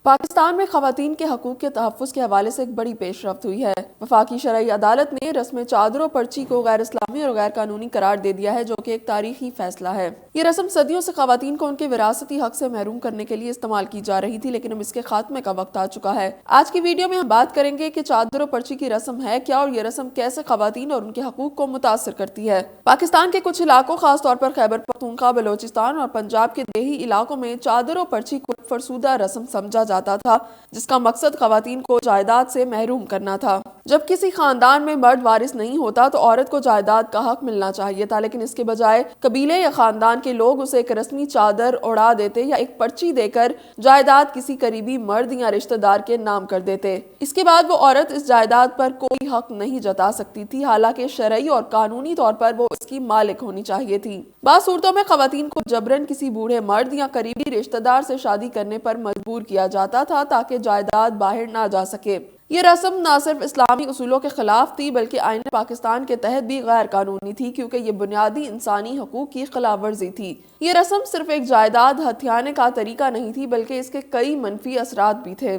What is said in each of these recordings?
پاکستان میں خواتین کے حقوق کے تحفظ کے حوالے سے ایک بڑی پیش رفت ہوئی ہے۔ وفاقی شرعی عدالت نے رسم چادر و پرچی کو غیر اسلامی اور غیر قانونی قرار دے دیا ہے، جو کہ ایک تاریخی فیصلہ ہے۔ یہ رسم صدیوں سے خواتین کو ان کے وراثتی حق سے محروم کرنے کے لیے استعمال کی جا رہی تھی، لیکن اب اس کے خاتمے کا وقت آ چکا ہے۔ آج کی ویڈیو میں ہم بات کریں گے کہ چادر و پرچی کی رسم ہے کیا اور یہ رسم کیسے خواتین اور ان کے حقوق کو متاثر کرتی ہے۔ پاکستان کے کچھ علاقوں، خاص طور پر خیبر پختونخوا، بلوچستان اور پنجاب کے دیہی علاقوں میں چادر و پرچی کو فرسودہ رسم سمجھا جاتا تھا، جس کا مقصد خواتین کو جائیداد سے محروم کرنا تھا۔ جب کسی خاندان میں مرد وارث نہیں ہوتا تو عورت کو جائیداد کا حق ملنا چاہیے تھا، لیکن اس کے بجائے قبیلے یا خاندان کے لوگ اسے ایک رسمی چادر اڑا دیتے یا ایک پرچی دے کر جائیداد کسی قریبی مرد یا رشتہ دار کے نام کر دیتے۔ اس کے بعد وہ عورت اس جائیداد پر کوئی حق نہیں جتا سکتی تھی، حالانکہ شرعی اور قانونی طور پر وہ اس کی مالک ہونی چاہیے تھی۔ بعض صورتوں میں خواتین کو جبراً کسی بوڑھے مرد یا قریبی رشتہ دار سے شادی کرنے پر مجبور کیا جاتا تھا تاکہ جائیداد باہر نہ جا سکے۔ یہ رسم نہ صرف اسلامی اصولوں کے خلاف تھی بلکہ آئین پاکستان کے تحت بھی غیر قانونی تھی، کیونکہ یہ بنیادی انسانی حقوق کی خلاف ورزی تھی۔ یہ رسم صرف ایک جائیداد ہتھیانے کا طریقہ نہیں تھی بلکہ اس کے کئی منفی اثرات بھی تھے،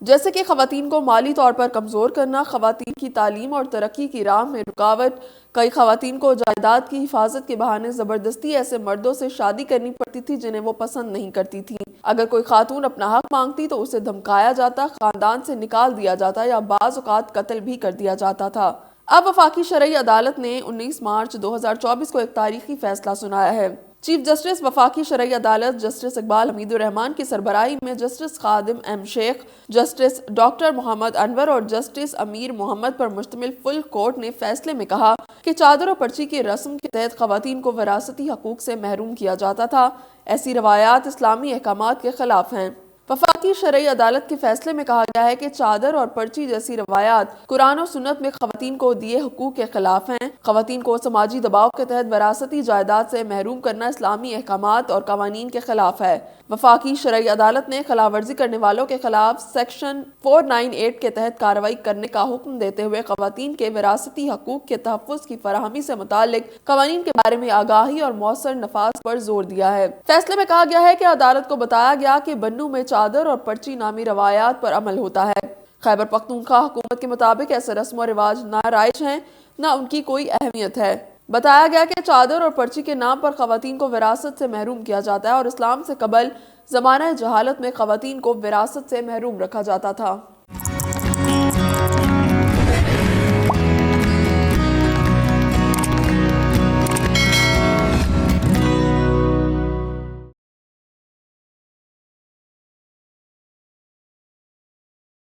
جیسے کہ خواتین کو مالی طور پر کمزور کرنا، خواتین کی تعلیم اور ترقی کی راہ میں رکاوٹ۔ کئی خواتین کو جائیداد کی حفاظت کے بہانے زبردستی ایسے مردوں سے شادی کرنی پڑتی تھی جنہیں وہ پسند نہیں کرتی تھیں۔ اگر کوئی خاتون اپنا حق مانگتی تو اسے دھمکایا جاتا، خاندان سے نکال دیا جاتا یا بعض اوقات قتل بھی کر دیا جاتا تھا۔ اب وفاقی شرعی عدالت نے 19 مارچ 2024 کو ایک تاریخی فیصلہ سنایا ہے۔ چیف جسٹس وفاقی شرعی عدالت جسٹس اقبال حمید الرحمان کی سربراہی میں جسٹس خادم ایم شیخ، جسٹس ڈاکٹر محمد انور اور جسٹس امیر محمد پر مشتمل فل کورٹ نے فیصلے میں کہا کہ چادر و پرچی کی رسم کے تحت خواتین کو وراثتی حقوق سے محروم کیا جاتا تھا۔ ایسی روایات اسلامی احکامات کے خلاف ہیں۔ وفاقی شرعی عدالت کے فیصلے میں کہا گیا ہے کہ چادر اور پرچی جیسی روایات قرآن و سنت میں خواتین کو دیے حقوق کے خلاف ہیں۔ خواتین کو سماجی دباؤ کے تحت وراثتی جائیداد سے محروم کرنا اسلامی احکامات اور قوانین کے خلاف ہے۔ وفاقی شرعی عدالت نے خلاف ورزی کرنے والوں کے خلاف سیکشن 498 کے تحت کارروائی کرنے کا حکم دیتے ہوئے خواتین کے وراثتی حقوق کے تحفظ کی فراہمی سے متعلق قوانین کے بارے میں آگاہی اور مؤثر نفاذ پر زور دیا ہے۔ فیصلے میں کہا گیا ہے کہ عدالت کو بتایا گیا کہ بنو میں چادر اور پرچی نامی روایات پر عمل ہوتا ہے۔ خیبر پختونخوا حکومت کے مطابق ایسے رسم و رواج نہ رائج ہیں، نہ ان کی کوئی اہمیت ہے۔ بتایا گیا کہ چادر اور پرچی کے نام پر خواتین کو وراثت سے محروم کیا جاتا ہے اور اسلام سے قبل زمانہ جہالت میں خواتین کو وراثت سے محروم رکھا جاتا تھا۔